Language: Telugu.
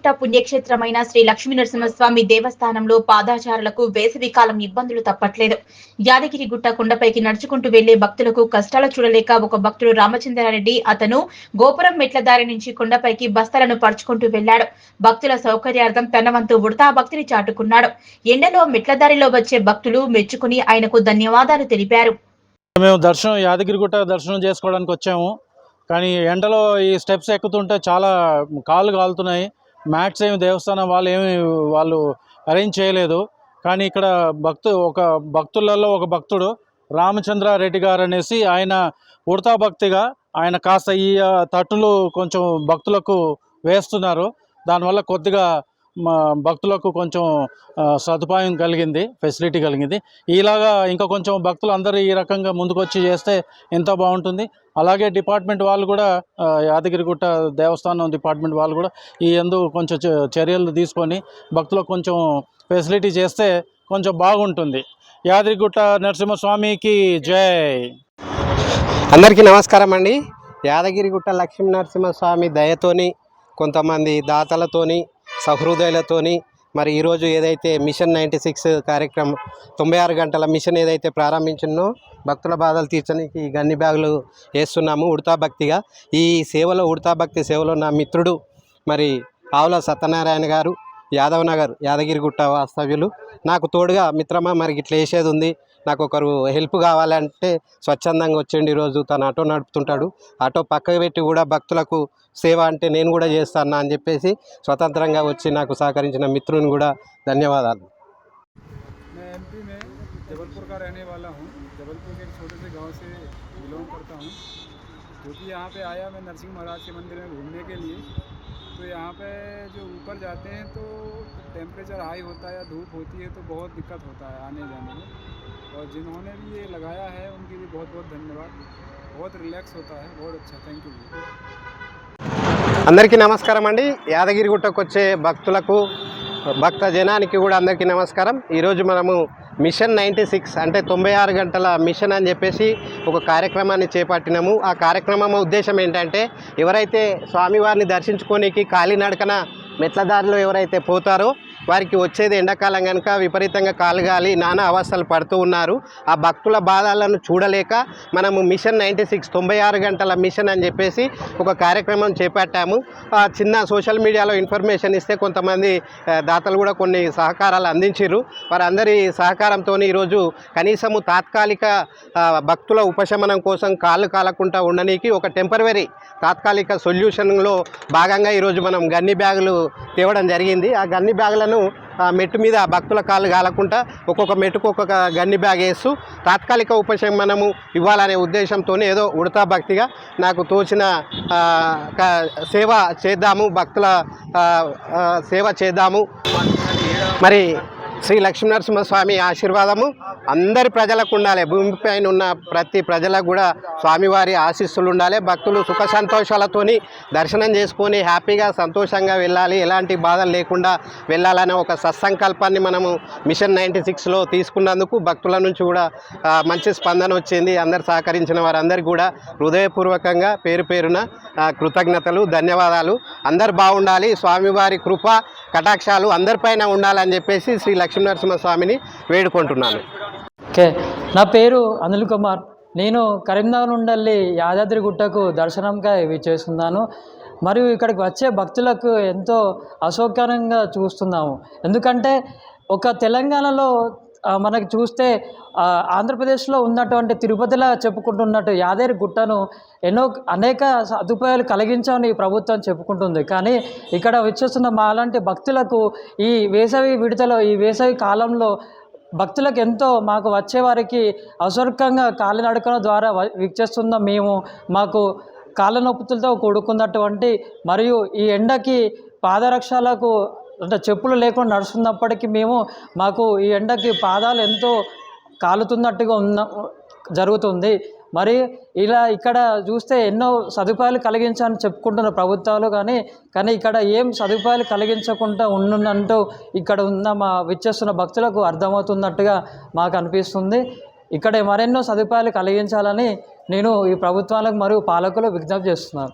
యాదగిరిగుట్ట పుణ్యక్షేత్రమైన శ్రీ లక్ష్మీనరసింహస్వామి దేవస్థానంలో పాదాచారులకు వేసవి కాలం ఇబ్బందులు తప్పట్లేదు. యాదగిరిగుట్ట కొండపైకి నడుచుకుంటూ వెళ్లే భక్తులకు కష్టాలు చూడలేక ఒక భక్తుడు రామచంద్రారెడ్డి అతను గోపురం మెట్ల దారి నుంచి కొండపైకి బస్తాలను పరుచుకుంటూ వెళ్లాడు. భక్తుల సౌకర్యార్థం తన వంతు ఉడతా భక్తిని చాటుకున్నాడు. ఎండలో మెట్ల దారిలో వచ్చే భక్తులు మెచ్చుకుని ఆయనకు ధన్యవాదాలు తెలిపారు. మేము యాదగిరిగుట్ట దర్శనం చేసుకోవడానికి వచ్చాము. కానీ ఎండలో ఈ స్టెప్స్ ఎక్కుతుంటే చాలా కాళ్ళు కాలుతున్నాయి. మ్యాట్స్ దేవస్థానం వాళ్ళు అరేంజ్ చేయలేదు. కానీ ఇక్కడ భక్తులలో ఒక భక్తుడు రామచంద్రారెడ్డి గారు అనేసి ఆయన ఉడతా భక్తిగా ఆయన కాస్త ఈ తట్టులు కొంచెం భక్తులకు వేస్తున్నారు. దానివల్ల కొద్దిగా భక్తులకు కొంచెం సదుపాయం కలిగింది, ఫెసిలిటీ కలిగింది. ఇలాగా ఇంకా కొంచెం భక్తులు అందరూ ఈ రకంగా ముందుకొచ్చి చేస్తే ఎంత బాగుంటుంది. అలాగే డిపార్ట్మెంట్ వాళ్ళు కూడా, యాదగిరిగుట్ట దేవస్థానం డిపార్ట్మెంట్ వాళ్ళు కూడా ఈ కొంచెం చర్యలు తీసుకొని భక్తులకు కొంచెం ఫెసిలిటీ చేస్తే కొంచెం బాగుంటుంది. యాదగిరిగుట్ట నరసింహస్వామికి జై. అందరికీ నమస్కారం అండి. యాదగిరిగుట్ట లక్ష్మీ నరసింహస్వామి దయతోని, కొంతమంది దాతలతోని, సహృదయులతోని మరి ఈరోజు ఏదైతే మిషన్ 96 కార్యక్రమం 96 గంటల మిషన్ ఏదైతే ప్రారంభించినో భక్తుల బాధలు తీర్చడానికి గన్ని బ్యాగులు వేస్తున్నాము ఉడతా భక్తిగా. ఈ సేవలో, ఉడతా భక్తి సేవలో నా మిత్రుడు మరి ఆవుల సత్యనారాయణ గారు, యాదవ్ నగర్ యాదగిరిగుట్ట వాస్తవ్యులు, నాకు తోడుగా మిత్రమా మరి ఇట్లా వేసేది ఉంది, నాకు ఒకరు హెల్ప్ కావాలంటే స్వచ్ఛందంగా వచ్చేయండి. ఈరోజు తను ఆటో నడుపుతుంటాడు. ఆటో పక్కకు పెట్టి కూడా భక్తులకు సేవ అంటే నేను కూడా చేస్తాను అని చెప్పేసి స్వతంత్రంగా వచ్చి నాకు సహకరించిన మిత్రుని కూడా ధన్యవాదాలు. मैं एमपी में जबलपुर का रहने वाला हूँ। जबलपुर के एक छोटे से गांव से बिलोंग करता हूँ, क्योंकि यहाँ पे आया मैं नरसिंह महाराज के मंदिर में घूमने के लिए। तो यहाँ पे जो ऊपर जाते हैं तो टेम्परेचर हाई होता है या धूप होती है तो बहुत दिक्कत होता है आने जाने में, और जिन्होंने भी ये लगाया है उनके लिए बहुत बहुत धन्यवाद। बहुत रिलैक्स होता है, बहुत अच्छा, थैंक यू। అందరికీ నమస్కారం అండి. యాదగిరిగుట్టకు వచ్చే భక్తులకు, భక్త జనానికి కూడా అందరికీ నమస్కారం. ఈరోజు మనము మిషన్ 96 అంటే 96 గంటల మిషన్ అని చెప్పేసి ఒక కార్యక్రమాన్ని చేపట్టినాము. ఆ కార్యక్రమం ఉద్దేశం ఏంటంటే, ఎవరైతే స్వామివారిని దర్శించుకోనికి కాలినడకన మెట్ల దారిలో ఎవరైతే పోతారో వారికి వచ్చేది ఎండాకాలం కనుక విపరీతంగా కాలుగాలి నానా అవస్థలు పడుతూ ఉన్నారు. ఆ భక్తుల బాధలను చూడలేక మనము మిషన్ 96 96 గంటల మిషన్ అని చెప్పేసి ఒక కార్యక్రమం చేపట్టాము. చిన్న సోషల్ మీడియాలో ఇన్ఫర్మేషన్ ఇస్తే కొంతమంది దాతలు కూడా కొన్ని సహకారాలు అందించారు. వారందరి సహకారంతో ఈరోజు కనీసము తాత్కాలిక భక్తుల ఉపశమనం కోసం కాళ్ళు కాలకుండా ఉండడానికి ఒక టెంపరవరీ తాత్కాలిక సొల్యూషన్లో భాగంగా ఈరోజు మనం గన్ని బ్యాగులు తేవడం జరిగింది. ఆ గన్ని బ్యాగులను మెట్టు మీద భక్తుల కాళ్ళు కాలకుండా ఒక్కొక్క మెట్టుకు ఒక్కొక్క గన్ని బ్యాగ్ వేస్తూ తాత్కాలిక ఉపశమనము ఇవ్వాలనే ఉద్దేశంతో ఏదో ఉడతా భక్తిగా నాకు తోచిన సేవ చేద్దాము, భక్తుల సేవ చేద్దాము. మరి శ్రీ లక్ష్మీనరసింహస్వామి ఆశీర్వాదము అందరి ప్రజలకు ఉండాలి. భూమిపైన ఉన్న ప్రతి ప్రజలకు కూడా స్వామివారి ఆశీస్సులు ఉండాలి. భక్తులు సుఖ సంతోషాలతోని దర్శనం చేసుకొని హ్యాపీగా సంతోషంగా వెళ్ళాలి, ఎలాంటి బాధలు లేకుండా వెళ్ళాలనే ఒక సత్సంకల్పాన్ని మనము మిషన్ 96లో తీసుకున్నందుకు భక్తుల నుంచి కూడా మంచి స్పందన వచ్చింది. అందరు సహకరించిన వారందరికీ కూడా హృదయపూర్వకంగా పేరు పేరున కృతజ్ఞతలు, ధన్యవాదాలు. అందరు బాగుండాలి, స్వామివారి కృప కటాక్షాలు అందరిపైన ఉండాలని చెప్పేసి శ్రీ లక్ష్మీనరసింహస్వామిని వేడుకుంటున్నాను. ఓకే, నా పేరు అనిల్ కుమార్. నేను కరీంనగర్ నుండి యాదాద్రిగుట్టకు దర్శనంగా విచ్చేస్తున్నాను. మరియు ఇక్కడికి వచ్చే భక్తులకు ఎంతో అసౌకర్యంగా చూస్తున్నాము. ఎందుకంటే ఒక తెలంగాణలో మనకి చూస్తే ఆంధ్రప్రదేశ్లో ఉన్నటువంటి తిరుపతిలా చెప్పుకుంటున్నట్టు యాదగిరిగుట్టను అనేక సదుపాయాలు కలిగించామని ఈ ప్రభుత్వం చెప్పుకుంటుంది. కానీ ఇక్కడ వచ్చేస్తున్న మాలాంటి భక్తులకు ఈ వేసవి కాలంలో భక్తులకు ఎంతో, మాకు వచ్చేవారికి అసౌకర్యంగా కాలినడకల ద్వారా విచ్చేస్తున్న మాకు కాళ్ళ నొప్పులతో కూడుకున్నటువంటి, మరియు ఈ ఎండకి పాదరక్షలకు అంటే చెప్పులు లేకుండా నడుస్తున్నప్పటికీ మాకు ఈ ఎండకి పాదాలు ఎంతో కాలుతున్నట్టుగా జరుగుతుంది. మరి ఇక్కడ చూస్తే ఎన్నో సదుపాయాలు కలిగించాలని చెప్పుకుంటున్న ప్రభుత్వాలు, కానీ ఇక్కడ ఏం సదుపాయాలు కలిగించకుండా ఉన్నట్టు ఇక్కడ విచ్చేస్తున్న భక్తులకు అర్థమవుతున్నట్టుగా మాకు అనిపిస్తుంది. ఇక్కడ మరెన్నో సదుపాయాలు కలిగించాలని నేను ఈ ప్రభుత్వాలకు మరియు పాలకులు విజ్ఞప్తి చేస్తున్నాను.